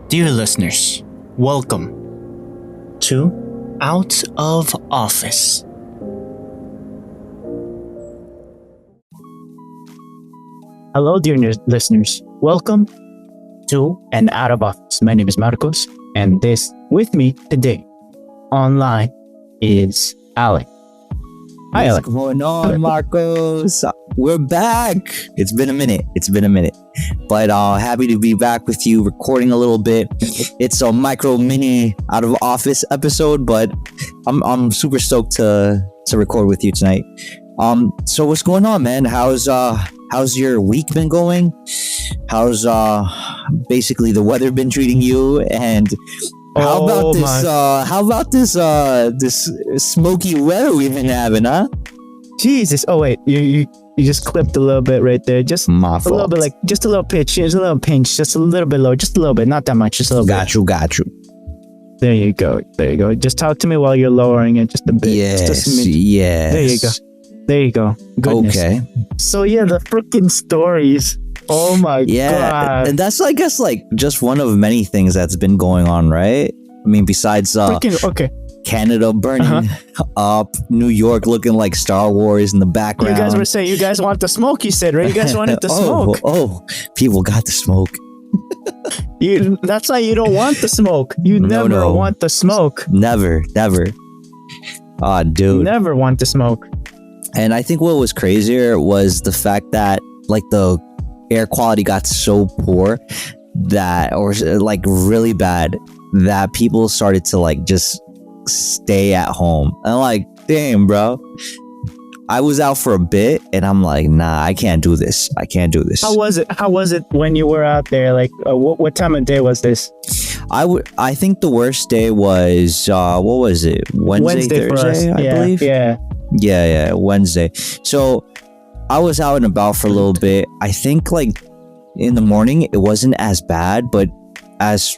Dear listeners, welcome to Out of Office. Hello, dear listeners. Welcome to and Out of Office. My name is Marcos, and this with me today online is Alec. Hi, What's Alec. going on, Marcos? We're back. It's been a minute. But happy to be back with you, recording a little bit. It's a micro mini out of office episode, but I'm super stoked to record with you tonight. So what's going on, man? How's your week been going? How's basically the weather been treating you? And how about this smoky weather we've been having, huh? Jesus. Oh wait, you just clipped a little bit right there. Just My a little bit, like just a little pitch, just a little pinch, just a little bit lower, just a little bit, not that much, just a little bit. Got you. There you go. Just talk to me while you're lowering it just a bit. Yes. Just a smidge. There you go. Goodness. Okay. So yeah, the freaking stories. Oh my god. And that's, I guess, like just one of many things that's been going on, right? I mean, besides Okay. Canada burning up, New York looking like Star Wars in the background. You guys were saying you guys want the smoke, you said, right? You guys wanted the smoke. People got the smoke. That's why you don't want the smoke. You never want the smoke. Never. Ah, dude. Never want the smoke. And I think what was crazier was the fact that like the air quality got so poor or like really bad that people started to like just stay at home. And I'm like, damn, bro. I was out for a bit and I'm like, nah, I can't do this. How was it when you were out there? Like, what time of day was this? I think the worst day was what was it? Wednesday, Thursday, I believe. Yeah, Wednesday. So I was out and about for a little bit. I think like in the morning it wasn't as bad, but as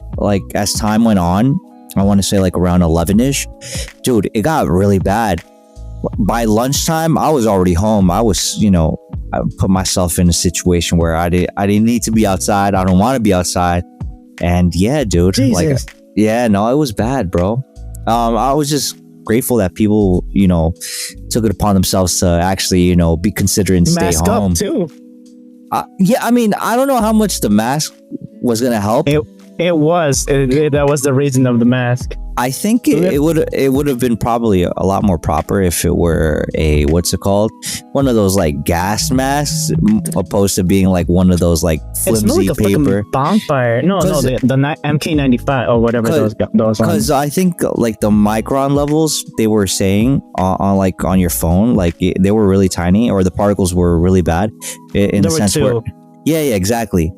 time went on, I want to say like around 11ish, dude, it got really bad. By lunchtime, I was already home. I was, I put myself in a situation where I didn't need to be outside. I don't want to be outside. And yeah, dude, Jesus. it was bad, bro. I was just grateful that people, took it upon themselves to actually, be considerate and stay home. Mask up too. Yeah, I mean, I don't know how much the mask was gonna help. That was the reason of the mask. I think it would have been probably a lot more proper if it were a one of those like gas masks, opposed to being like one of those like flimsy like a paper bonfire. No, the MK95 or whatever those. Because I think like the micron levels they were saying on your phone, like they were really tiny, or the particles were really bad in the sense where. Yeah, exactly.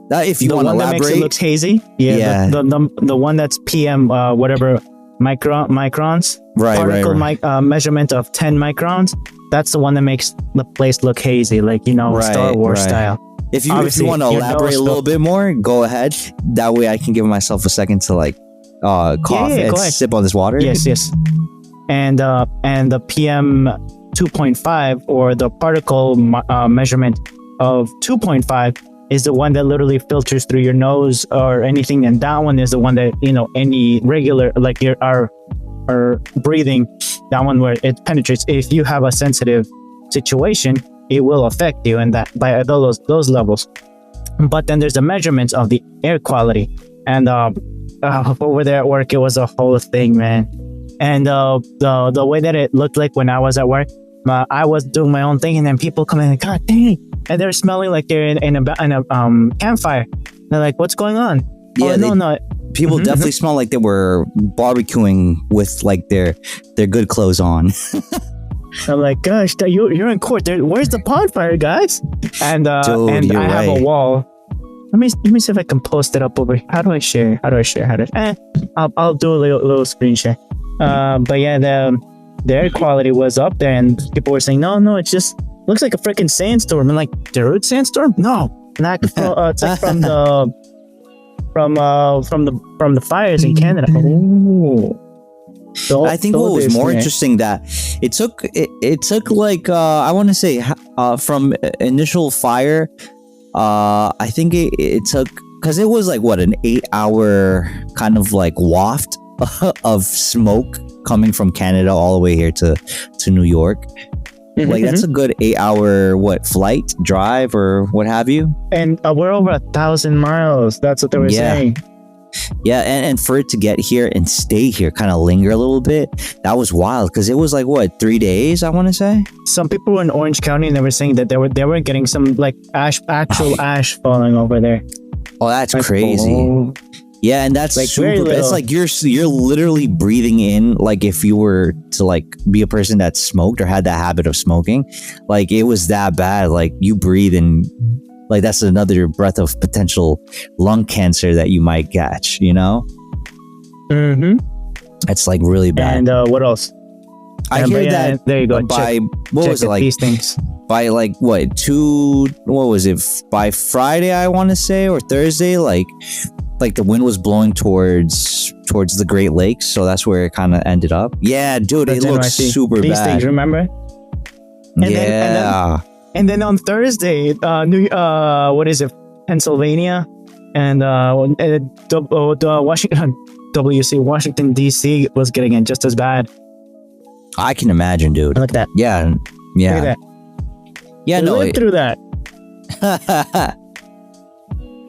If you want to elaborate, that makes it look hazy. Yeah. The one that's PM whatever microns. Particle measurement of 10 microns. That's the one that makes the place look hazy, like Star Wars style. If you want to elaborate a little bit more, go ahead. That way, I can give myself a second to like cough and sip on this water. Yes. And the PM 2.5 or the particle measurement of 2.5 is the one that literally filters through your nose or anything, and that one is the one that any regular like our breathing, that one where it penetrates. If you have a sensitive situation, it will affect you, and that by those levels. But then there's the measurements of the air quality, and over there at work it was a whole thing, man. And the way that it looked like when I was at work, I was doing my own thing, and then people come in like, God dang, and they're smelling like they're in a campfire. They're like, what's going on? Yeah, people definitely smell like they were barbecuing with like their good clothes on. I'm like, gosh, you're in court. Where's the bonfire, guys? And dude, and I have a wall. Let me see if I can post it up over here. How do I share? I'll do a little screen share. But yeah, the air quality was up there, and people were saying, no, it just looks like a freaking sandstorm. And like, the sandstorm? No, not it's like from the fires in Canada. Ooh. I think what was more interesting that it took like I want to say from initial fire, I think it took because it was like what, an 8-hour kind of like waft of smoke coming from Canada all the way here to New York. Like that's a good 8-hour flight, drive, or what have you. And we're over 1,000 miles. That's what they were saying. Yeah, and for it to get here and stay here, kind of linger a little bit, that was wild. Because it was like 3 days, I want to say. Some people were in Orange County and they were saying that they were getting some like actual ash falling over there. Oh, that's crazy. Yeah, and that's like super. It's like you're literally breathing in, like if you were to like be a person that smoked or had that habit of smoking, like it was that bad. Like you breathe in, like that's another breath of potential lung cancer that you might catch. You know. It's like really bad. And what else? I hear that. There you go. By what was it like? These things. By like what was it? By Friday, I want to say, or Thursday, like the wind was blowing towards the Great Lakes, so that's where it kind of ended up. Yeah, dude, it looks super these bad. Things, remember? And then on Thursday, what is it? Pennsylvania and Washington D.C. was getting it just as bad. I can imagine, dude. Look at that. Yeah. Look at that. Yeah, we lived through that.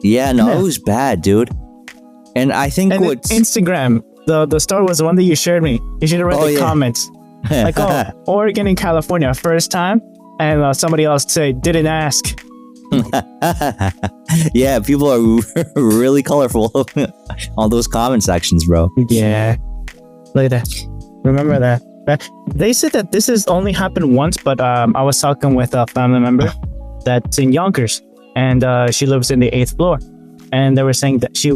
Yeah, no, it was bad, dude. And I think Instagram, the story was the one that you shared me. You should have read the comments. Like, Oregon and California, first time, and somebody else didn't ask. Yeah, people are really colorful on those comment sections, bro. Yeah, look at that. Remember that. They said that this has only happened once, but I was talking with a family member that's in Yonkers, and she lives in the 8th floor, and they were saying that she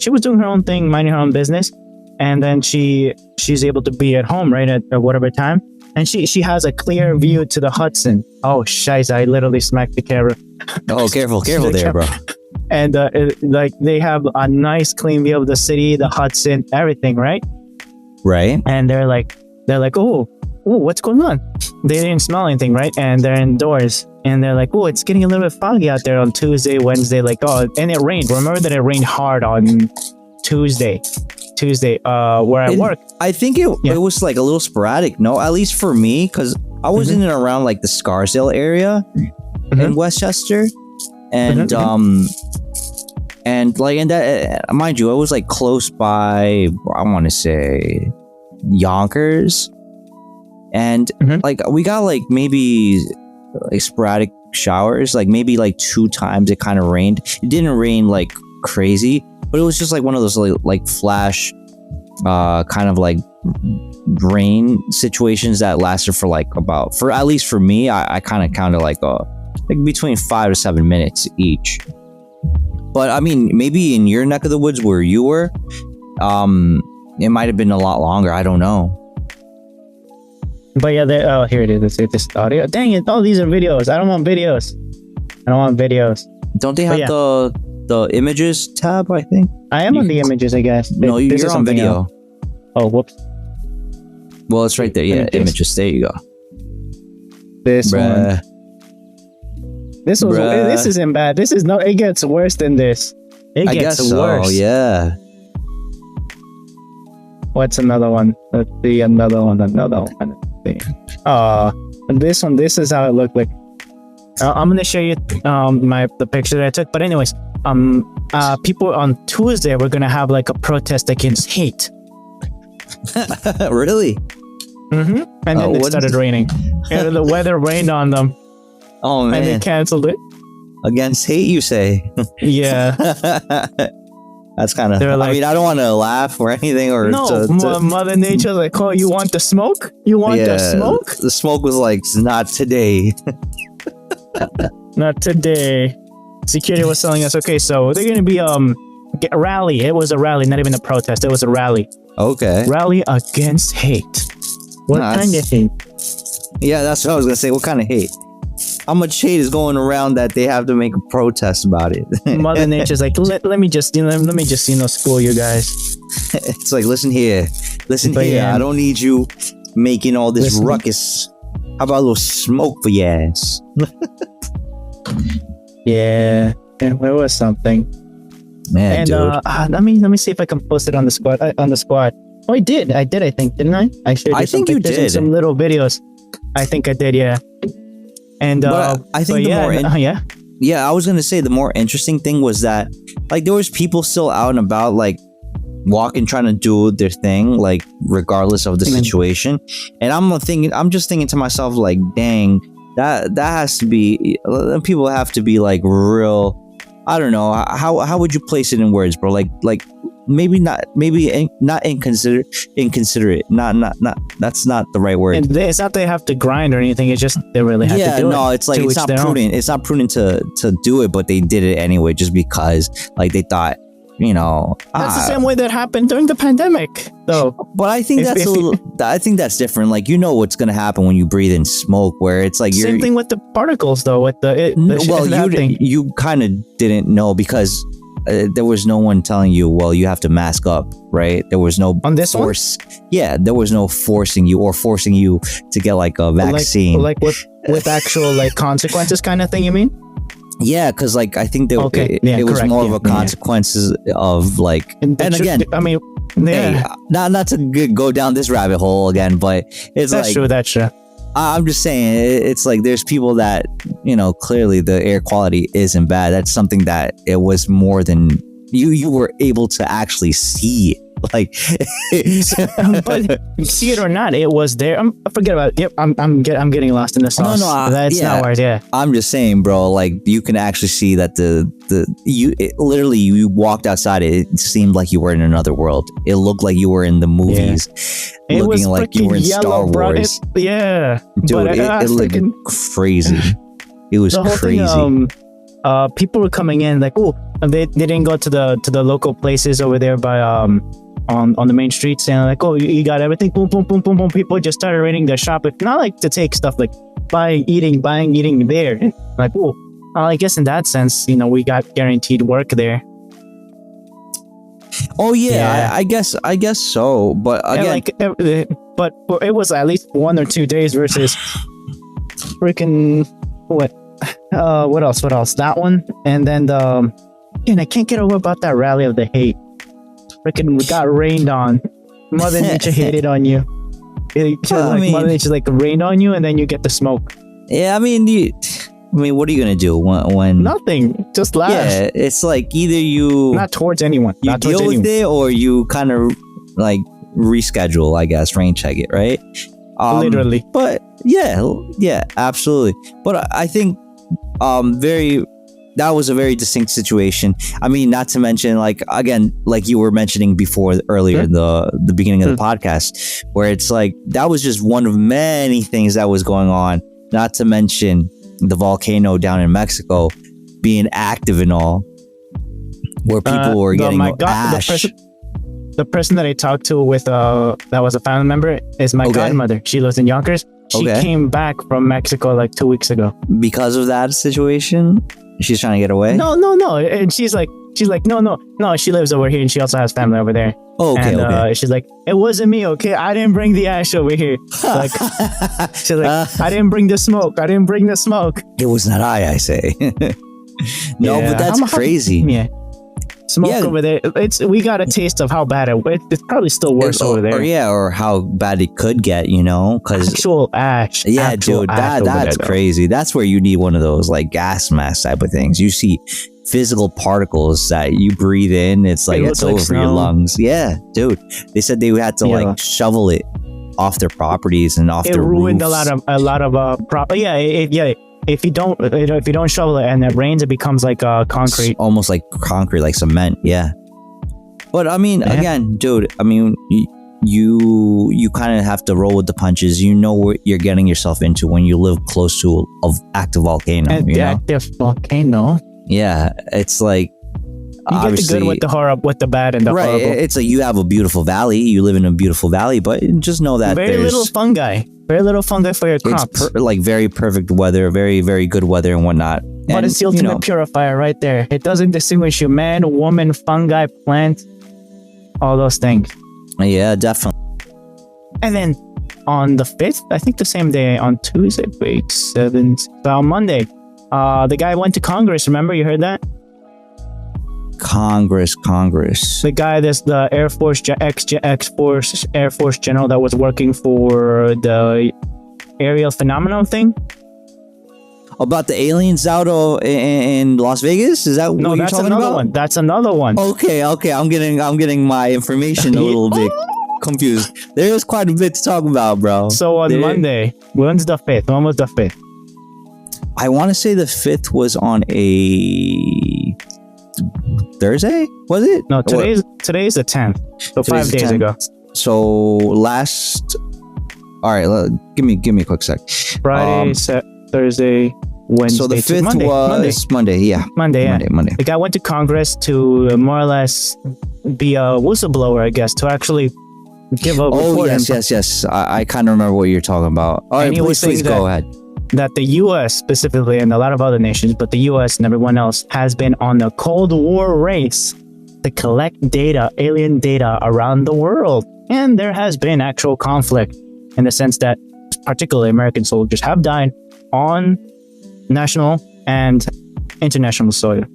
was doing her own thing, minding her own business, and then she's able to be at home right at whatever time, and she has a clear view to the Hudson. Oh, shiz, I literally smacked the camera. Oh, careful there, bro. And like they have a nice clean view of the city, the Hudson, everything, right? Right. And they're like, oh, what's going on? They didn't smell anything, right? And they're indoors, and they're like, oh, it's getting a little bit foggy out there on Tuesday, Wednesday, like, and it rained. Remember that it rained hard on Tuesday, where I work. I think it was like a little sporadic, no? At least for me, because I was in and around like the Scarsdale area in Westchester, and and that, mind you, I was like close by, I want to say Yonkers, and like we got like maybe like sporadic showers, like maybe like 2 times it kind of rained. It didn't rain like crazy, but it was just like one of those like flash kind of like rain situations that lasted for like for at least for me, I kind of counted like between 5 to 7 minutes each. But I mean, maybe in your neck of the woods where you were, it might have been a lot longer. I don't know. But yeah, here it is. This audio. Dang it! All these are videos. I don't want videos. Don't they have the images tab? I think I am on the images. I guess. No, you're on video. Oh, whoops. Well, it's right there. Yeah, images. There you go. This one. This isn't bad. This is it gets worse than this. It gets worse. Oh yeah. What's another one? Let's see, another one. This is how it looked like. I'm gonna show you the picture that I took. But anyways, people on Tuesday were gonna have like a protest against hate. Really? And then it started raining. And the weather rained on them. Oh man! And they canceled it. Against hate, you say? Yeah. That's kind of. Like, I mean, I don't want to laugh or anything, or Mother Nature's like, "Oh, you want the smoke? You want the smoke?" The smoke was like, "Not today." Not today. Security was telling us, okay, so they're gonna be a rally. It was a rally, not even a protest. It was a rally. Okay. Rally against hate. What kind of hate? Yeah, that's what I was gonna say. What kind of hate? How much hate is going around that they have to make a protest about it? Mother Nature's like, let me just school you guys. It's like, listen here. I don't need you making all this ruckus. How about a little smoke for your ass? Yeah, where was something? Man, and dude. let me see if I can post it on the squad. Oh, I did. I think, didn't I? I shared I some think you pictures and did. some little videos. I think I did, yeah. And I think yeah, I was gonna say the more interesting thing was that like there was people still out and about, like walking, trying to do their thing, like regardless of the situation. And I'm just thinking to myself, like, dang, that has to be, people have to be like real. I don't know how would you place it in words, bro? Like not inconsiderate. Not that's not the right word. And it's not they have to grind or anything. It's just they really have to do it. Yeah, no, it's like it's not prudent. It's not prudent to do it, but they did it anyway, just because like they thought, you know. That's the same way that happened during the pandemic, though. But I think I think that's different. Like, you know what's gonna happen when you breathe in smoke, where it's like same thing with the particles, though. With you kind of didn't know because there was no one telling you, well, you have to mask up, right? There was no on this force. Yeah, there was no forcing you to get like a vaccine, like with actual like consequences, kind of thing. You mean? Yeah, because like I think it was more of a consequences of like, and again, I mean, hey, not to go down this rabbit hole again, but it's that's true. That's true. I'm just saying, it's like there's people that, you know, clearly the air quality isn't bad. That's something that it was more than you were able to actually see. Like, but see it or not, it was there. Forget about it. Yep, I'm getting lost in the sauce. No, that's not worth. Yeah, I'm just saying, bro. Like, you can actually see that literally you walked outside. It seemed like you were in another world. It looked like you were in the movies, looking like you were in Star Wars. Dude, it looked crazy. It was crazy. People were coming in like, oh, they didn't go to the local places over there by on the main streets, and like, oh, you got everything, boom, boom, boom, boom, boom. People just started raiding the shop. It's not like to take stuff, like buying, eating there. And like, oh, I guess in that sense, you know, we got guaranteed work there. Oh yeah. I guess so. But again, but it was at least 1 or 2 days versus freaking what else? That one, and then and I can't get over about that rally of the hate. Freaking got rained on. Mother Nature hated on you. Mother Nature like rained on you, and then you get the smoke. Yeah, I mean, what are you gonna do when nothing? Just laugh. Yeah, it's like either you not towards anyone. You not deal with it, or you kind of like reschedule. I guess rain check it, right? Literally. But yeah, absolutely. But I think that was a very distinct situation. I mean, not to mention, like, again, like you were mentioning earlier, the beginning of the podcast, where it's like that was just one of many things that was going on. Not to mention the volcano down in Mexico being active and all, where people were getting ash. The person that I talked to with that was a family member is my godmother. She lives in Yonkers. She came back from Mexico like 2 weeks ago. Because of that situation? She's trying to get away? No. And she's like, no. She lives over here, and she also has family over there. Oh, okay. She's like, it wasn't me, okay? I didn't bring the ash over here. Like, she's like, I didn't bring the smoke. It was not I say. No, but that's crazy. Yeah. Smoke over there. We got a taste of how bad it's probably still worse over there. Or how bad it could get, you know, because actual ash. Yeah, dude, that's crazy. That's where you need one of those like gas mask type of things. You see physical particles that you breathe in. It's like it's over for your lungs. Yeah, dude. They said they had to like shovel it off their properties and off their roofs. It ruined a lot of property. Yeah. If you don't shovel it and it rains, it becomes like concrete. It's almost like concrete, like cement. Yeah. But I mean, again, dude, I mean, you kind of have to roll with the punches. You know what you're getting yourself into when you live close to an active volcano. Active volcano. Yeah, it's like you get the good with the horrible, with the bad and the horrible. It's like you have a beautiful valley. You live in a beautiful valley, but just know that very little fungi for your crops. It's like very perfect weather, very, very good weather and whatnot. But it's the ultimate purifier right there. It doesn't distinguish you, man, woman, fungi, plant, all those things. Yeah, definitely. And then on the 5th, I think the same day, on Tuesday, 7th, on Monday, the guy went to Congress. Remember, you heard that? Congress. The guy that's the Air Force Air Force general that was working for the aerial phenomenon thing. About the aliens out in Las Vegas? Is that what you're talking about? That's another one. Okay. I'm getting my information a little bit confused. There's quite a bit to talk about, bro. So on Monday, when's the 5th? When was the 5th? I want to say the 5th was on a Thursday, was it? No, today's the 10th. So 5 days ago. So all right, give me a quick sec. Friday, Thursday, Wednesday. So the 5th was Monday. Yeah. Monday. The guy went to Congress to more or less be a whistleblower, I guess, to actually give a report. Yes. I kind of remember what you're talking about. All right, please go ahead. That the U.S. specifically, and a lot of other nations, but the U.S. and everyone else has been on the Cold War race to collect alien data around the world. And there has been actual conflict in the sense that particularly American soldiers have died on national and international soil.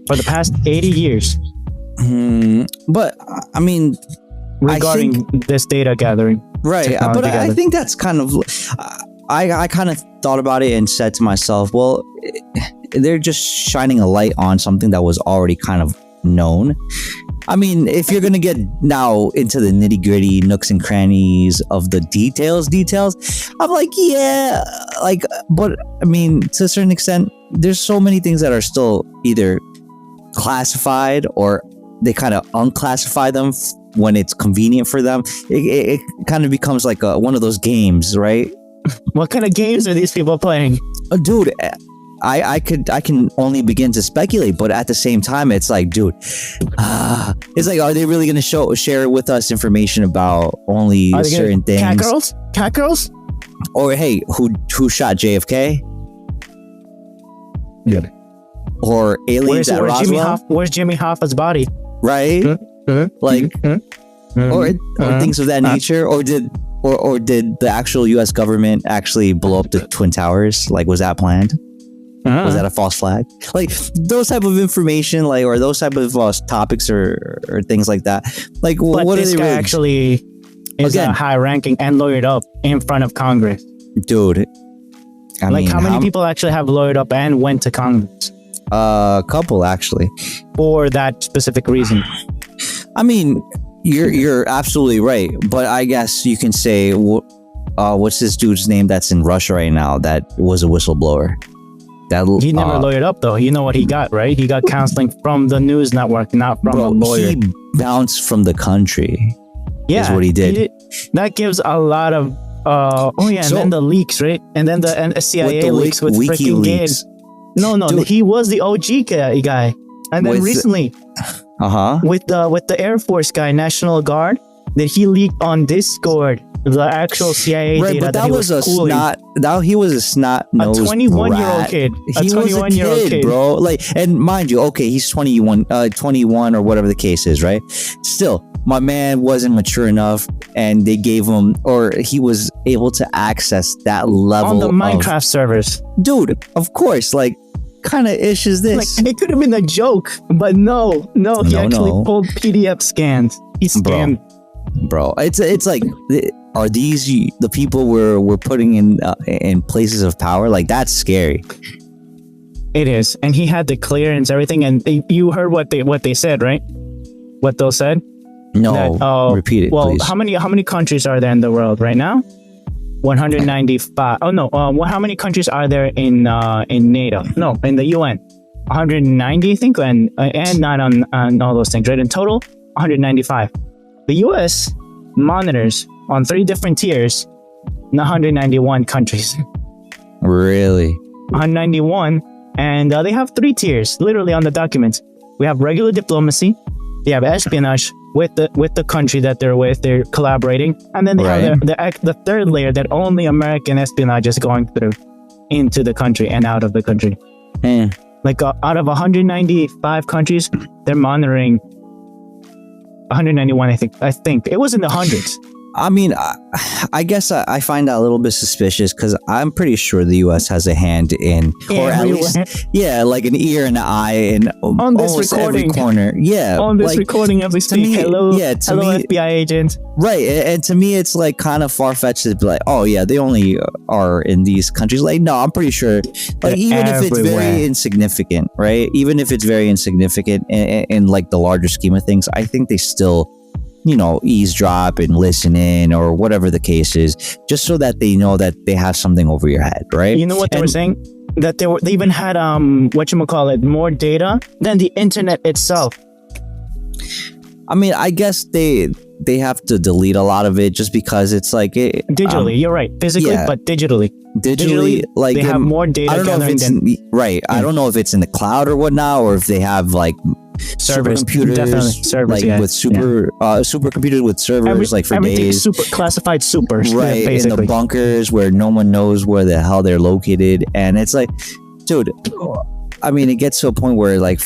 For the past 80 years. But I mean, regarding this data gathering, right? But I think that's kind of. I kind of thought about it and said to myself, well, they're just shining a light on something that was already kind of known. I mean, if you're gonna get now into the nitty gritty nooks and crannies of the details, I'm like, yeah, like, but I mean, to a certain extent, there's so many things that are still either classified or they kind of unclassify them when it's convenient for them. It kind of becomes like one of those games, right? What kind of games are these people playing? Dude, I can only begin to speculate, but at the same time, it's like, dude, it's like, are they really going to share with us information about only certain things? Cat girls? Or hey, who shot JFK? Yeah. Or aliens at Roswell? Where's Jimmy Hoffa's body? Right? Like, or things of that nature, or did the actual U.S. government actually blow up the Twin Towers? Like, was that planned? Was that a false flag? Like those type of information, like, or those type of topics or things like that. Like, but what this are they guy really? Actually is high ranking and lawyered up in front of Congress, dude. I mean, how many people actually have lawyered up and went to Congress? A couple, actually, for that specific reason. I mean, you're absolutely right, but I guess you can say, what's this dude's name that's in Russia right now that was a whistleblower? He never lawyered up though. You know what he got, right? He got counseling from the news network, not from a lawyer. He bounced from the country. Yeah, is what he did. That gives a lot of and then the leaks, right? And then the CIA leaks with freaking Gates. No, dude, he was the OG guy. And then recently, with the Air Force guy, National Guard, that he leaked on Discord the actual CIA data. But that was a snot. He was a snot-nosed 21-year-old kid. He was a kid, bro. Like, and mind you, okay, he's 21 or whatever the case is, right? Still, my man wasn't mature enough, and they gave him, or he was able to access that level on the Minecraft servers. Dude, of course, like, kind of ish is this? Like, it could have been a joke, but no, he actually pulled PDF scans. He scanned. Bro, it's like, are these the people we're putting in places of power? Like, that's scary. It is, and he had the clearance, everything, and you heard what they said, right? What they said? No, repeat it, please. How many countries are there in the world right now? 195. Oh no, how many countries are there in NATO? No, in the UN. 190, I think, and not on all those things, right? In total, 195. The US monitors on 3 different tiers, 191 countries. Really? 191, and they have 3 tiers, literally on the documents. We have regular diplomacy, they have espionage with the country that they're with, they're collaborating, and then they have the third layer that only American espionage is going through into the country and out of the country. Like out of 195 countries, they're monitoring 191. I think it was in the hundreds. I mean, I guess I find that a little bit suspicious because I'm pretty sure the U.S. has a hand in, or at least, like an ear and an eye in on this almost recording. every corner. Yeah, on this recording as we speak. Hello, FBI agent. Right, and to me, it's like kind of far fetched to be like, oh yeah, they only are in these countries. Like, no, I'm pretty sure. Like, even if it's very insignificant, right? Even if it's very insignificant in like the larger scheme of things, I think they still, eavesdrop and listen in or whatever the case is, just so that they know that they have something over your head, right? You know what they were saying? That they even had more data than the internet itself. I mean, I guess they have to delete a lot of it just because it's like digitally. You're right, physically, but digitally, like they have more data. I don't know if it's I don't know if it's in the cloud or whatnot, or if they have like supercomputers, with supercomputers with servers for days. Super classified supers, right? In the bunkers where no one knows where the hell they're located, and it's like, dude, I mean, it gets to a point where like,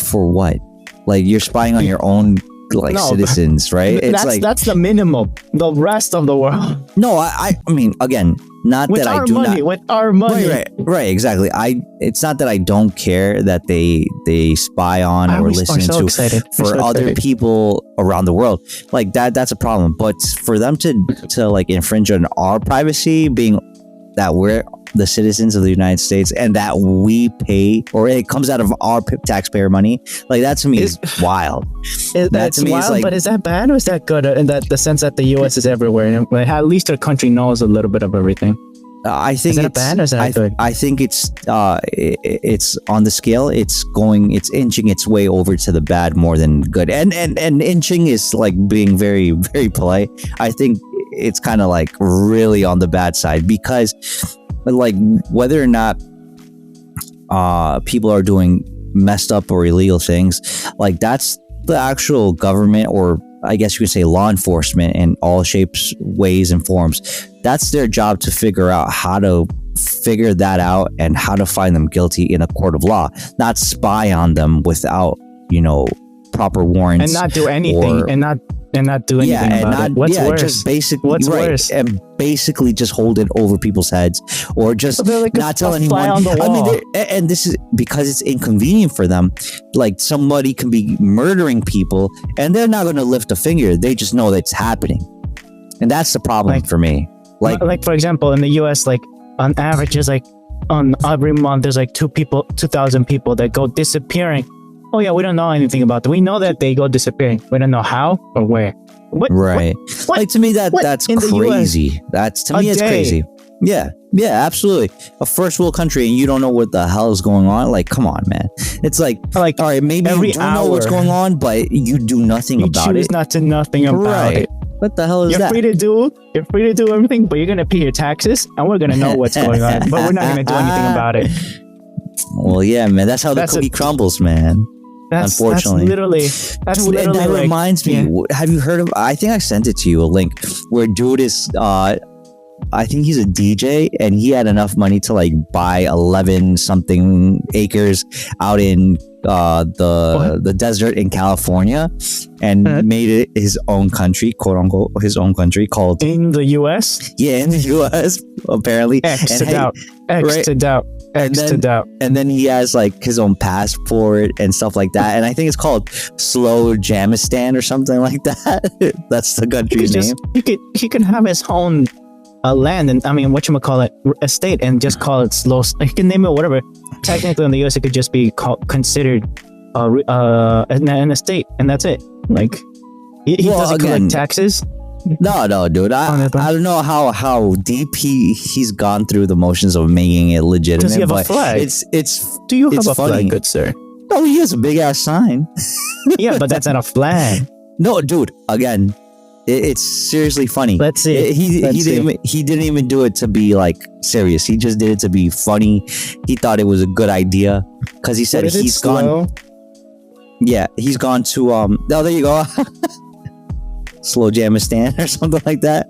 for what? Like, you're spying on your own citizens, right? That's the minimum. The rest of the world. No, I mean, again, not with that our I do money, not. With our money, right, exactly. It's not that I don't care that they spy on or listen to for other people around the world. Like that's a problem. But for them to like infringe on our privacy, being that we're the citizens of the United States and that we pay, or it comes out of our taxpayer money, like that to me is wild. That's wild, but is that bad or is that good in the sense that the U.S. is everywhere and at least our country knows a little bit of everything? I think is that bad or is that good? I think it's on the scale. It's inching its way over to the bad more than good, and inching is like being very, very polite. I think it's kind of like really on the bad side, because like whether or not people are doing messed up or illegal things, like that's the actual government, or I guess you could say law enforcement in all shapes, ways, and forms. That's their job to figure out how to figure that out and how to find them guilty in a court of law, not spy on them without, proper warrants, and not do anything, and not do anything about it. What's worse? Just what's worse? And basically just hold it over people's heads, or just not tell anyone. I mean, and this is because it's inconvenient for them. Like, somebody can be murdering people, and they're not going to lift a finger. They just know that it's happening, and that's the problem for me. Like for example, in the U.S., like on average, is like on every month, there's like 2,000 people that go disappearing. Oh yeah, we don't know anything about them. We know that they go disappearing. We don't know how or where. What? Like, to me, that's crazy. It's crazy. Yeah, absolutely. A first world country, and you don't know what the hell is going on. Like, come on, man. It's like all right, maybe you don't know what's going on, but you do nothing about it. You choose not to nothing about it. What the hell is that? You're free to do everything, but you're gonna pay your taxes, and we're gonna know what's going on. But we're not gonna do anything about it. Well, yeah, man. That's how the cookie crumbles, man. Unfortunately, that's literally. And that reminds me. Have you heard of? I think I sent it to you, a link where dude is. I think he's a DJ, and he had enough money to like buy 11 something acres out in the desert in California, and made it his own country, quote unquote, his own country, called in the U.S. Yeah, in the U.S. apparently. X to doubt. And then he has like his own passport and stuff like that, and I think it's called Salutaions or something like that. That's the country's name. He could have his own land, and I mean, estate, and just call it slow. He can name it whatever. Technically, in the US, it could just be considered an estate, and that's it. Like, he doesn't collect taxes. No, dude. I don't know how deep he's gone through the motions of making it legitimate. Does he have a flag? Do you have a flag, good sir? No, he has a big ass sign. Yeah, but that's not a flag. No, dude. Again, it's seriously funny. Let's see. He didn't even do it to be like serious. He just did it to be funny. He thought it was a good idea because he said he's gone. Yeah, he's gone to Oh, there you go. Salutaions or something like that.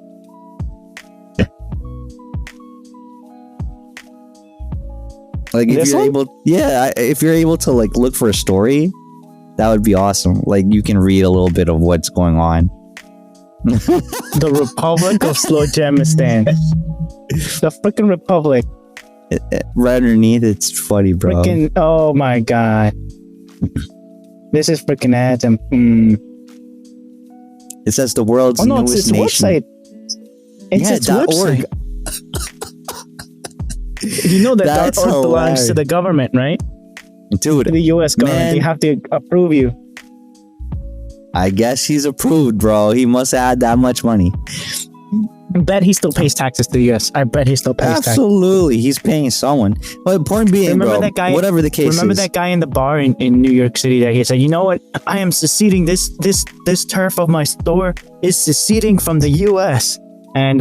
Like, if you're able to like look for a story, that would be awesome. Like, you can read a little bit of what's going on. The Republic of Slojamistan. The freaking Republic. Right underneath, it's funny, bro. Freaking, oh my god. This is freaking anthem. It says the world's newest it's nation. Website. It's its website. You know that .org belongs to the government, right? Dude, to the U.S. government. Man, they have to approve you. I guess he's approved, bro. He must have had that much money. I bet he still pays taxes to the U.S. I bet he still pays taxes. Absolutely. He's paying someone. But point being, remember that guy, whatever the case remember that guy in the bar in New York City that he said, you know what? I am seceding. This turf of my store is seceding from the U.S. And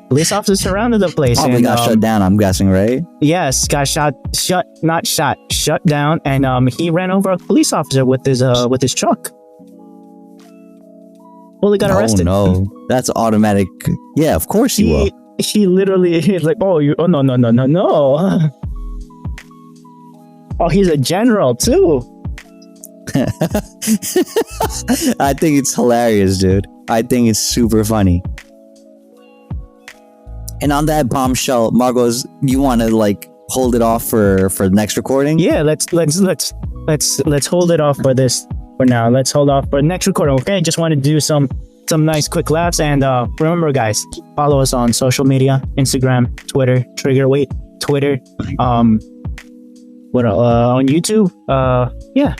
police officers surrounded the place. Probably got shut down, I'm guessing, right? Yes, got shut down. And he ran over a police officer with his truck. Well, he got arrested. Oh no, that's automatic. Yeah, of course he will. He literally, he's like, no. Oh, he's a general too. I think it's hilarious, dude. I think it's super funny. And on that bombshell, Margos, you want to like hold it off for the next recording? Yeah, let's hold it off for this. For now, let's hold off for next recording. Okay, just want to do some nice quick laughs, and remember, guys, follow us on social media: Instagram, Twitter, Twitter, on YouTube. Yeah,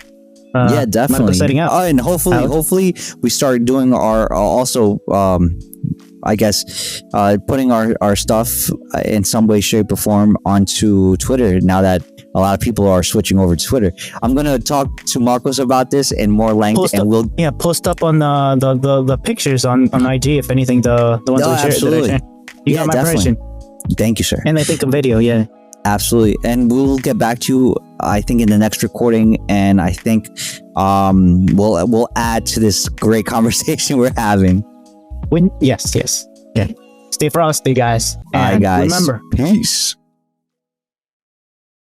definitely. Setting up. And hopefully, we start doing our also. I guess putting our stuff in some way, shape, or form onto Twitter now that a lot of people are switching over to Twitter. I'm gonna talk to Marcos about this in more length, we'll post up on the pictures on IG if anything, the ones absolutely. You got my permission. Thank you, sir. And I think a video, yeah. Absolutely, and we'll get back to you, I think, in the next recording, and I think we'll add to this great conversation we're having. Yes. Yeah. Stay frosty, guys. All right, guys. Remember, peace.